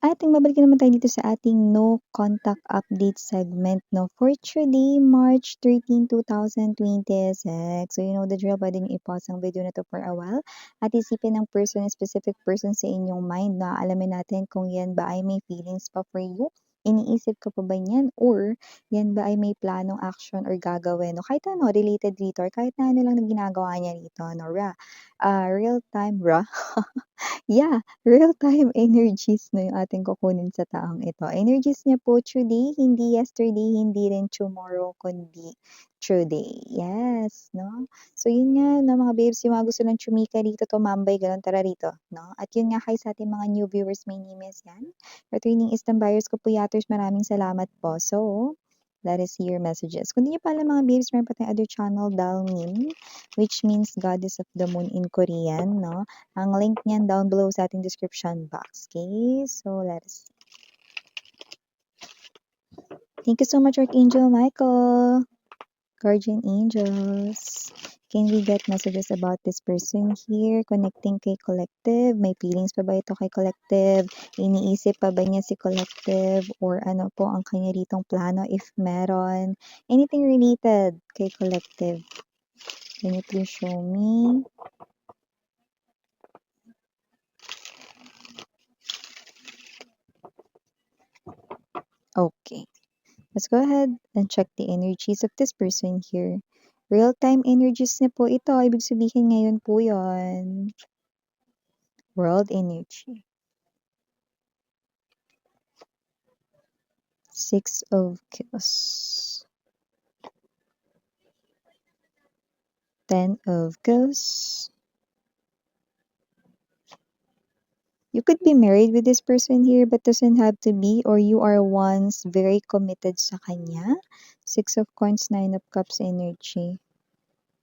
Ating babalik naman tayo dito sa ating no contact update segment 'no, for today, March 13, 2026. So, you know the drill, puwede niyo i-pause ang video na 'to for a while at isipin ng specific person sa inyong mind na alamin natin kung 'yan ba ay may feelings pa for you, iniisip ka pa ba niyan or 'yan ba ay may planong action or gagawin 'no, kahit ano related dito or kahit na ano lang na ginagawa niya rito 'no, real time Yeah, real-time energies na yung ating kukunin sa taong ito. Energies niya po today, hindi yesterday, hindi rin tomorrow, kundi today. Yes, 'no? So yun nga 'no, mga babes, yung mga gusto ng chumika dito, tumambay, gano'n, tara rito, 'no? At yun nga kay sa ating mga new viewers, my name is Yan. Returning Eastern buyers ko po yaters, maraming salamat po. So, let us see your messages. Kung di niyo pa alam mga babes, meron pa tayong other channel, Dalmin, which means Goddess of the Moon in Korean, 'no? Ang link niyan down below sa ating description box. Okay? So, let's see. Thank you so much, Archangel Michael. Guardian Angels. Can we get messages about this person here? Connecting kay collective. May feelings pa ba ito kay collective? Iniisip pa ba niya si collective? Or ano po ang kanya ritong plano if meron? Anything related kay collective? Can you please show me? Okay. Let's go ahead and check the energies of this person here. Real-time energies na po ito. Ibig sabihin ngayon po yon. World energy. Six of Cups. Ten of Cups. You could be married with this person here but doesn't have to be, or you are once very committed sa kanya. Six of Coins, Nine of Cups energy.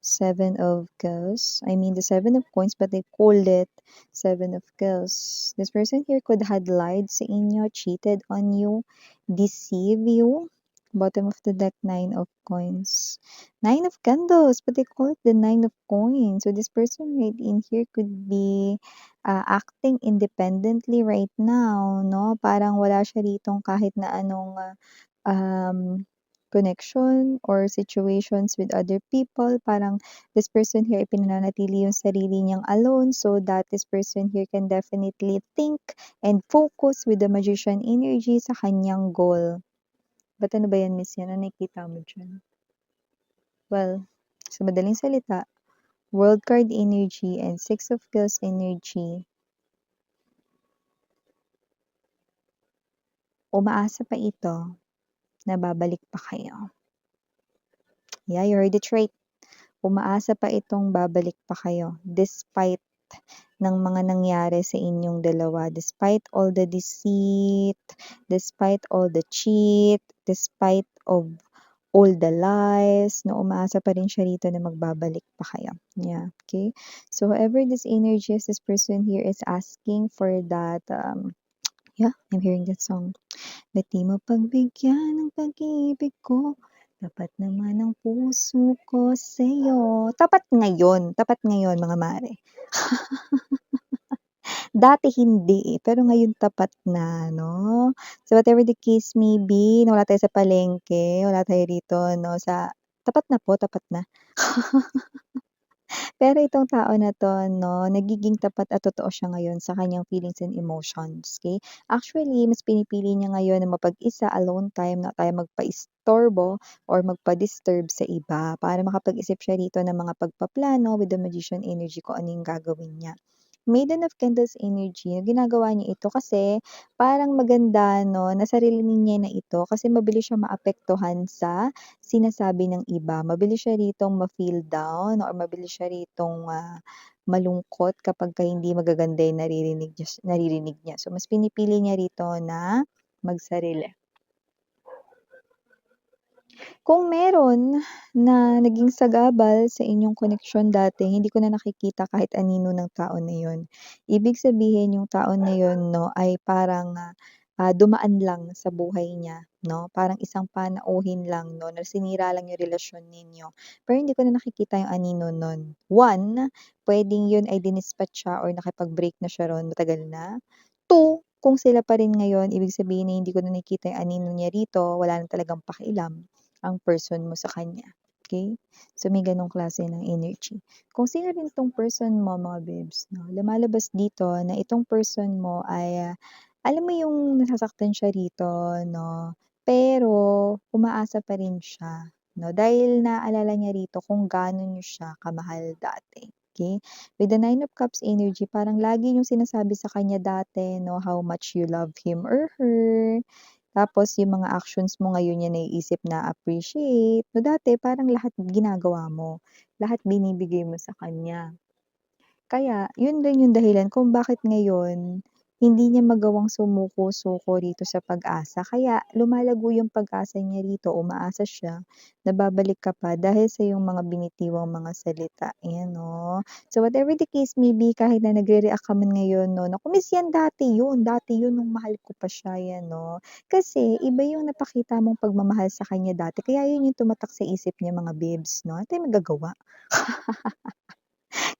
Seven of Cups. I mean the Seven of Coins, but they called it Seven of Cups. This person here could have lied sa inyo, cheated on you, deceive you. Bottom of the deck, Nine of Coins. Nine of Candles, but they call it the Nine of Coins. So this person right in here could be acting independently right now, no? Parang wala siya ritong kahit na anong um, connection or situations with other people. Parang this person here, ipinananatili yung sarili niyang alone so that this person here can definitely think and focus with the magician energy sa kanyang goal. Ba't ano ba yan, Miss Yan? Ano nakikita mo dyan? Well, sa madaling salita, World card energy and Six of Cups energy. Umaasa pa ito na babalik pa kayo. Yeah, you heard it right. Umaasa pa itong babalik pa kayo despite ng mga nangyari sa inyong dalawa, despite all the deceit, despite all the cheat, despite of all the lies, no, umaasa pa rin siya rito na magbabalik pa kayo. Yeah, okay? So, whoever this energy is, this person here is asking for that, yeah, I'm hearing that song. Ba't di mo pagbigyan ng pag-ibig ko? Tapat naman ang puso ko sa'yo. Tapat ngayon mga mare. Dati hindi eh, pero ngayon tapat na, 'no? So whatever the case may be, na wala tayo sa palengke, wala tayo rito 'no, sa tapat na po, tapat na. Pero itong tao na 'to 'no, nagiging tapat at totoo siya ngayon sa kanyang feelings and emotions, okay? Actually, mas pinipili niya ngayon na mapag-isa, alone time, na tayo magpaistorbo or magpa-disturb sa iba para makapag-isip siya rito ng mga pagpaplano with the magician energy kung ano yung gagawin niya. Maiden of Candles energy, ginagawa niya ito kasi parang maganda 'no, na sarili niya na ito kasi mabilis siya maapektuhan sa sinasabi ng iba. Mabilis siya ritong ma-feel down or mabilis siya ritong, malungkot kapagka hindi magaganda yung naririnig niya. So, mas pinipili niya rito na magsarili. Kung meron na naging sagabal sa inyong koneksyon dati, hindi ko na nakikita kahit anino ng tao na yun. Ibig sabihin yung tao na yun 'no, ay parang, dumaan lang sa buhay niya 'no, parang isang panauhin lang 'no, na sinira lang yung relasyon ninyo. Pero hindi ko na nakikita yung anino nun. One, puwedeng yun ay dinispatch siya or nakipag-break na siya ron matagal na. Two, kung sila pa rin ngayon, ibig sabihin na hindi ko na nakikita yung anino niya rito, wala na talagang pakialam ang person mo sa kanya, okey? So, may gano'ng klase ng energy. Kung sino rin 'tong person mo mga babes 'no, lumalabas dito na itong person mo ay, alam mo yung nasasaktan siya rito 'no, pero umaasa pa rin siya 'no, dahil naalala niya rito kung gaano niyo siya kamahal dati, okey? With the Nine of Cups energy parang lagi niyong sinasabi sa kanya dati 'no, how much you love him or her. Tapos yung mga actions mo ngayon niya naiisip na appreciate 'no, dati parang lahat ginagawa mo, lahat binibigay mo sa kanya. Kaya yun rin yung dahilan kung bakit ngayon hindi niya magawang sumuko-suko rito sa pag-asa kaya lumalago yung pag-asa niya rito, umaasa siya na babalik ka pa dahil sa iyong mga binitiwang mga salita, ayan 'no. So whatever the case may be kahit na nagre-react ka man ngayon 'no, naku miss yan dati yun nung mahal ko pa siya yan 'no. Kasi iba yung napakita mong pagmamahal sa kanya dati kaya yun yung tumatak sa isip niya mga babes 'no, ano tayong magagawa?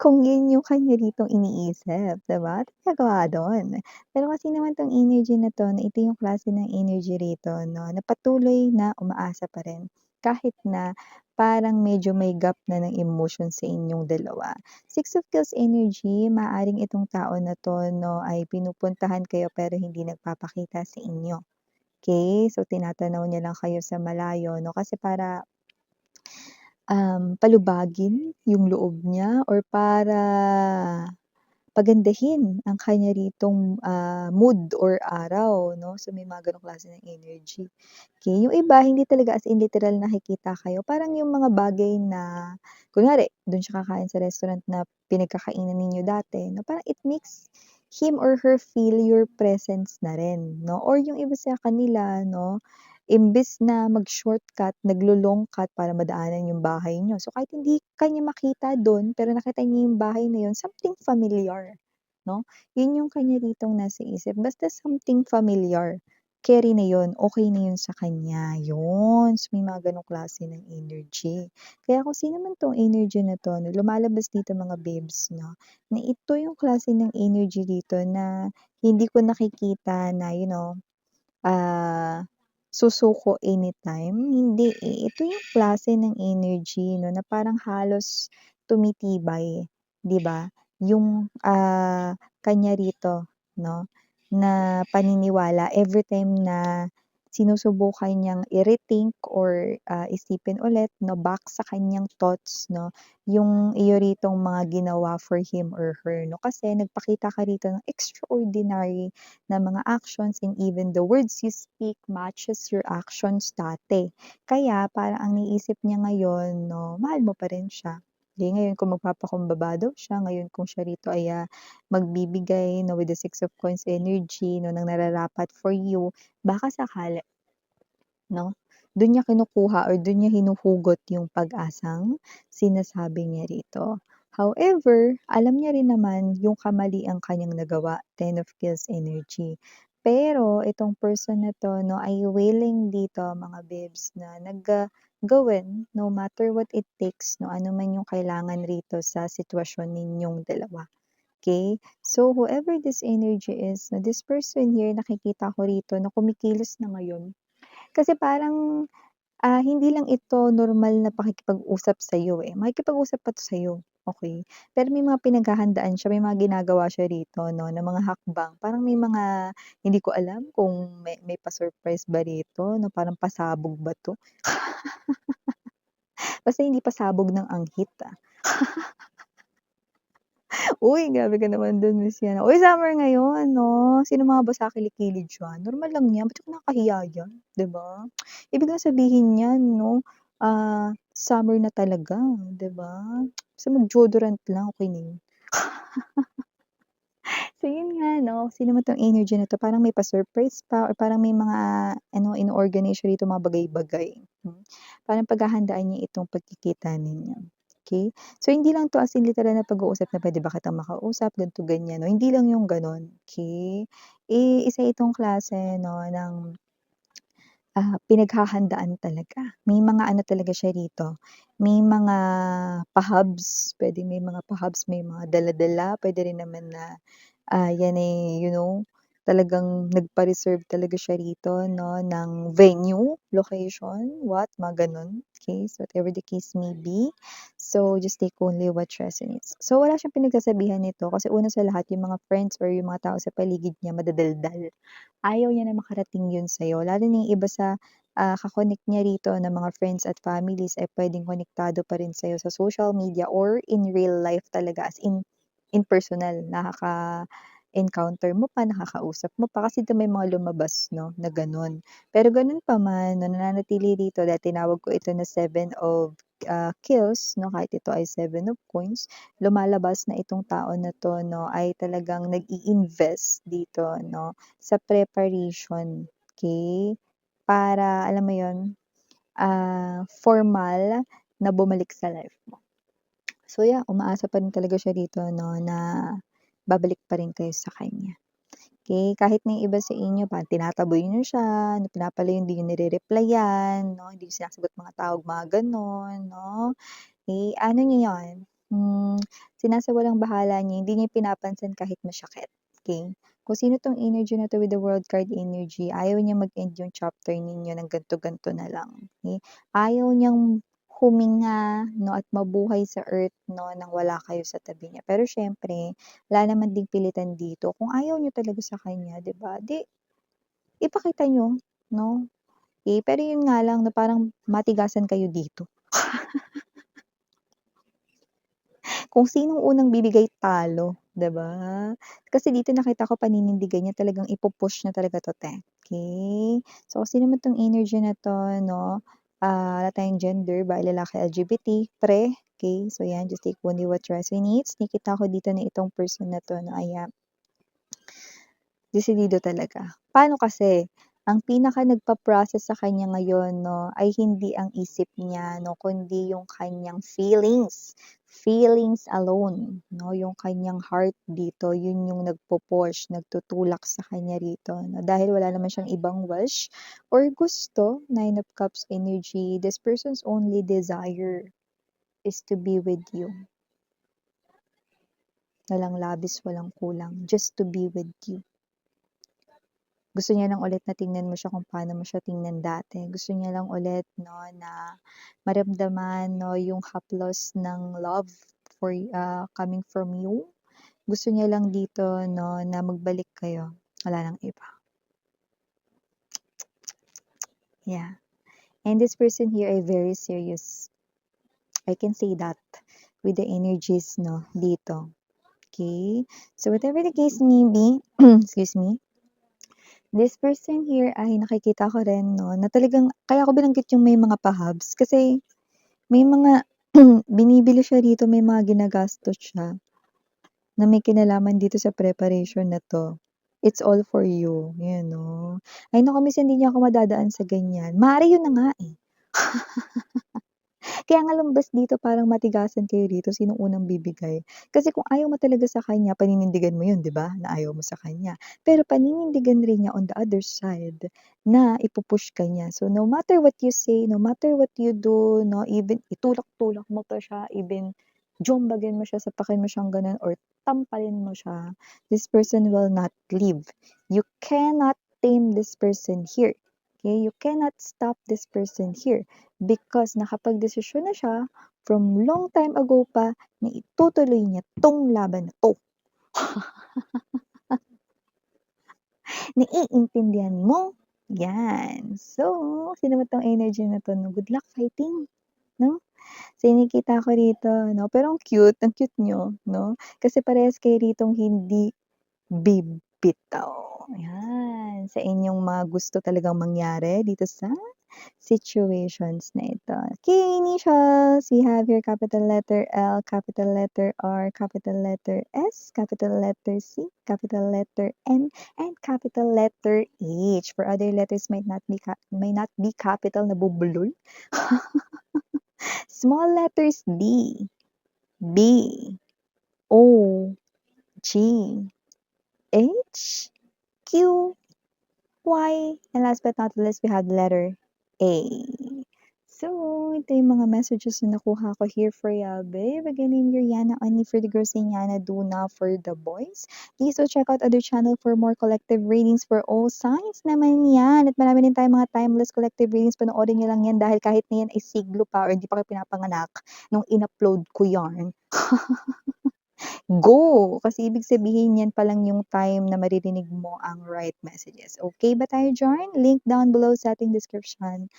Kung yun yung kanya ritong iniisip, 'di ba? Anong magagawa dun? Pero kasi naman 'tong energy na 'to, na ito yung klase ng energy rito 'no, na patuloy na umaasa pa rin kahit na parang medyo may gap na ng emotion sa inyong dalawa. Six of Cups energy, maaaring itong tao na 'to 'no, ay pinupuntahan kayo pero hindi nagpapakita sa inyo, okey? So, tinatanaw niya lang kayo sa malayo 'no, kasi para palubagin yung loob niya or para pagandahin ang kanya ritong, mood or araw 'no. So, may mga gano'ng klase ng energy. Okey, yung iba hindi talaga as in literal nakikita kayo, parang yung mga bagay na kunwari dun siya kakain sa restaurant na pinagkakainan ninyo dati 'no, parang it makes him or her feel your presence na rin 'no, or yung iba sa kanila 'no, imbes na mag-shortcut, naglo-long cut para madaanan yung bahay niyo. So, kahit hindi ka niya makita dun, pero nakita niya yung bahay na yun, something familiar 'no. Yun yung kanya ritong nasa isip, basta something familiar, carry na yun, okey na yun sa kanya, yun. So, may mga gano'ng klase ng energy. Kaya kung sino man 'tong energy na 'to 'no, lumalabas dito mga babes 'no, na ito yung klase ng energy dito na hindi ko nakikita na ah, susuko anytime, hindi, eh. Ito yung klase ng energy 'no, na parang halos tumitibay, 'di ba? Yung, kanya rito 'no, na paniniwala everytime na sinusubukan niyang i-rethink or, isipin ulit 'no, back sa kanyang thoughts 'no, yung iyo ritong mga ginawa for him or her 'no. Kasi nagpakita ka rito ng extraordinary na mga actions and even the words you speak matches your actions dati. Kaya parang ang naiisip niya ngayon 'no, mahal mo pa rin siya. Ngayon kung magpapakumbaba daw siya, ngayon kung siya rito ay, magbibigay 'no, with the Six of Coins energy 'no, ng nararapat for you, baka sakali 'no, dun niya kinukuha or dun niya hinuhugot yung pag-asang sinasabi niya rito. However, alam niya rin naman yung kamaliang kanyang nagawa, Ten of Kills energy. Pero itong person na 'to 'no, ay willing dito mga babes na gawin no matter what it takes 'no, ano man yung kailangan rito sa sitwasyon ninyong dalawa, okey? So, whoever this energy is, na this person here nakikita ko rito na kumikilos na ngayon kasi parang, hindi lang ito normal na pakikipag-usap sa'yo, eh, makikipag-usap pa 'to sa'yo, okey? Pero may mga pinaghahandaan siya, may mga ginagawa siya rito 'no, na mga hakbang. Parang may mga hindi ko alam kung may pa-surprise ba rito 'no, parang pasabog ba 'to? Basta hindi pasabog ng anghit, Uy, grabe ka naman dun, Miss Yana. Uy, summer ngayon 'no, sino mga ba sa kilikili diyan? Normal lang 'yan, ba't ako nakakahiya diyan, 'di ba? Ibig lang sabihin niyan 'no, summer na talaga, 'di ba? Basta mag-deodorant lang, okey na yun. So yun nga 'no, sino man 'tong energy na 'to parang may pa-surprise pa or parang may mga ano, ino-organize siya rito mga bagay-bagay, parang paghahandaan niya itong pagkikita ninyo, okey? So hindi lang 'to as in literal na pag-uusap na puwede ba kitang makausap, ganito, ganyan 'no, hindi lang yung gano'n, okey? Isa itong klase 'no ng, pinaghahandaan talaga. May mga ano talaga siya rito, may mga pahabs, puwedeng may mga pahabs, may mga dala-dala, puwede rin naman na yan, eh, talagang nagpa-reserve talaga siya rito 'no, ng venue, location, mga gano'n, case, whatever the case may be. So, just take only what resonates. So, wala siyang pinagsasabihan nito kasi una sa lahat yung mga friends or yung mga tao sa paligid niya madadaldal. Ayaw niya na makarating yun sa'yo, lalo na yung iba sa, ka-connect niya rito na mga friends at families ay puwedeng konektado pa rin sa'yo sa social media or in real life talaga, as in personal, nakaka-encounter mo pa, nakakausap mo pa, kasi may mga lumabas 'no, na gano'n. Pero gano'n pa man 'no, nananatili rito dahil tinawag ko ito na 7 of kills 'no, kahit ito ay 7 of coins, lumalabas na itong tao na 'to 'no, ay talagang nag-i-invest dito 'no, sa preparation, okey? Para alam mo 'yun, formal na bumalik sa life mo. So yeah, umaasa pa rin talaga siya dito 'no, na babalik pa rin kayo sa kanya, okey? Kahit na yung iba sa inyo tinataboy niyo siya, pinapalayo, hindi niyo nire-replyan 'no, hindi niyo sinasagot mga tawag, mga gano'n 'no. Ano niyo 'yun, sinasawalang-bahala niya, hindi niya pinapansin kahit masyakit, okey? Kung sino 'tong energy na 'to with the World card energy, ayaw niya mag-end yung chapter ninyo ng ganito-ganito na lang, okey? Ayaw niyang huminga 'no, at mabuhay sa earth 'no, nang wala kayo sa tabi niya. Pero siyempre, wala naman ding pilitan dito, kung ayaw niyo talaga sa kanya, 'di ba, 'di ipakita niyo 'no, pero yun nga lang na parang matigasan kayo dito. Kung sinong unang bibigay talo, 'di ba? Kasi dito nakita ko paninindigan niya, talagang ipu-push niya talaga 'to, okey? So, kung sino man 'tong energy na 'to 'no, wala tayong gender, babae, lalaki, LGBT, okey? So 'yan, just take only what resonates. Nakita ko dito na itong person na 'to 'no, ay, desidido talaga. Paano kasi, ang pinaka nagpa-process sa kanya ngayon 'no, ay hindi ang isip niya 'no, kundi yung kanyang feelings. Feelings alone 'no, yung kanyang heart dito, yun yung nagpu-push, nagtutulak sa kanya rito 'no, dahil wala naman siyang ibang wish or gusto. 9 of Cups energy, this person's only desire is to be with you. Walang labis, walang kulang, just to be with you. Gusto niya lang ulit na tingnan mo siya kung paano mo siya tingnan dati. Gusto niya lang ulit 'no, na maramdaman 'no, yung haplos ng love coming from you. Gusto niya lang dito 'no, na magbalik kayo, wala ng iba. Yeah, and this person here ay very serious. I can say that with the energies 'no, dito, okay? So whatever the case may be, excuse me. This person here ay nakikita ko rin 'no, na talagang kaya ko binanggit yung may mga pahabs kasi may mga binibili siya dito, may mga ginagastos siya na may kinalaman dito sa preparation na 'to. It's all for you, 'yan 'no. Ay naku, minsan hindi niya ako madadaan sa ganyan. Maaari yun na nga, eh. Kaya nga lumabas dito parang matigasan kayo dito, sinong unang bibigay. Kasi kung ayaw mo talaga sa kanya, paninindigan mo yun, 'di ba, na ayaw mo sa kanya. Pero paninindigan rin niya on the other side na ipu-push ka niya. So, no matter what you say, no matter what you do 'no, even itulak-tulak mo pa siya, even jombagin mo siya, sapakin mo siyang gano'n or tampalin mo siya, this person will not leave. You cannot tame this person here, okay? You cannot stop this person here. Because nakapagdesisyon na siya from long time ago pa na itutuloy niya 'tong laban na 'to. Naiintindihan mo? Yan. So, sino ba 'tong energy na 'to 'no, good luck fighting 'no. So, nakikita ko rito 'no, pero ang cute niyo 'no, kasi parehas kayo ritong hindi bibitaw. Yan, sa inyong mga gusto talagang mangyari dito sa situations na ito. Okay, initials, we have here capital letter L, capital letter R, capital letter S, capital letter C, capital letter N, and capital letter H. For other letters may not be capital, nabubulol. Small letters D, B, O, G, H, Q, Y, and last but not least, we have the letter A. So, ito yung mga messages na nakuha ko here for ya, babe. Again, name Yana, only for the girls and Yana, Duna for the boys. Please do check out other channel for more collective readings for all signs naman yan. At marami din tayong mga timeless collective readings. Panoorin nyo lang yan dahil kahit na yan ay siglo pa or hindi pa kayo pinapanganak nung in-upload ko yarn. Go! Kasi ibig sabihin yan pa lang yung time na maririnig mo ang right messages. Okay ba tayo, Jarn? Link down below sa ating description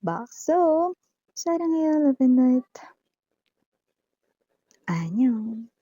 box. So, 사랑해요, love and light. 안녕.